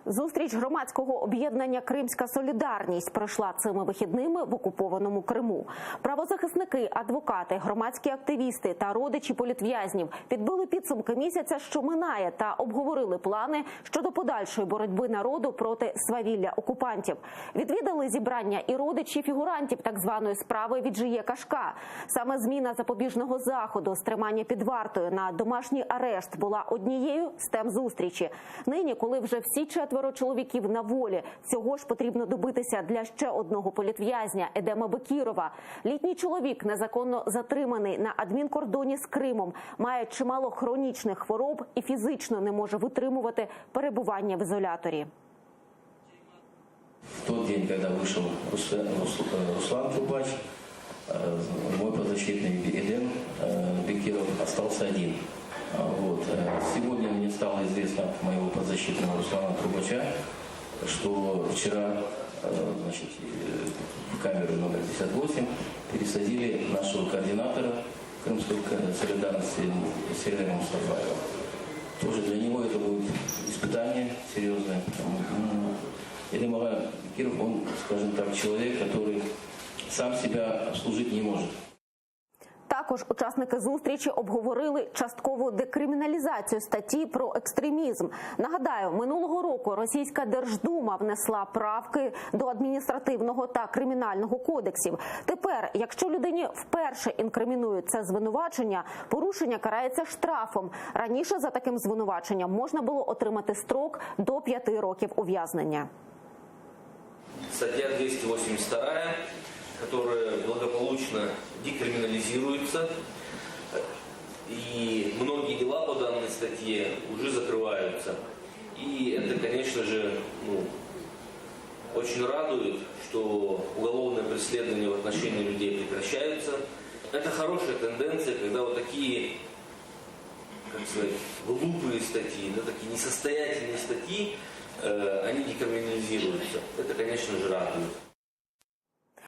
Зустріч громадського об'єднання «Кримська солідарність» пройшла цими вихідними в окупованому Криму. Правозахисники, адвокати, громадські активісти та родичі політв'язнів підбили підсумки місяця, що минає, та обговорили плани щодо подальшої боротьби народу проти свавілля окупантів. Відвідали зібрання і родичі фігурантів так званої справи Віджиє Кашка. Саме зміна запобіжного заходу з тримання під вартою на домашній арешт була однією з тем зустрічі. Нині, коли вже всі четверо чоловіків на волі, цього ж потрібно добитися для ще одного політв'язня – Едема Бекірова. Літній чоловік, незаконно затриманий на адмінкордоні з Кримом, має чимало хронічних хвороб і фізично не може витримувати перебування в ізоляторі. В тот день, когда вышел Руслан Трубач, мой подзащитный Эдем Бекиров остался один. Сегодня мне стало известно от моего подзащитного Руслана Трубача, что вчера в камеру номер 58 пересадили нашего координатора Крымской солидарности Серега Мустафаева. Тоже для него это будет испытание серьезное. Эдем Бекиров, он, скажем так, человек, который сам себя обслужить не может. Також учасники зустрічі обговорили часткову декриміналізацію статті про екстремізм. Нагадаю, минулого року Російська Держдума внесла правки до адміністративного та кримінального кодексів. Тепер, якщо людині вперше інкримінують це звинувачення, порушення карається штрафом. Раніше за таким звинуваченням можна було отримати строк до 5 років ув'язнення. Стаття 282, которая благополучно декриминализируется, и многие дела по данной статье уже закрываются. И это, конечно же, очень радует, что уголовное преследование в отношении людей прекращаются. Это хорошая тенденция, когда вот такие, как сказать, глупые статьи, такие несостоятельные статьи, они декриминализируются. Это, конечно же, радует.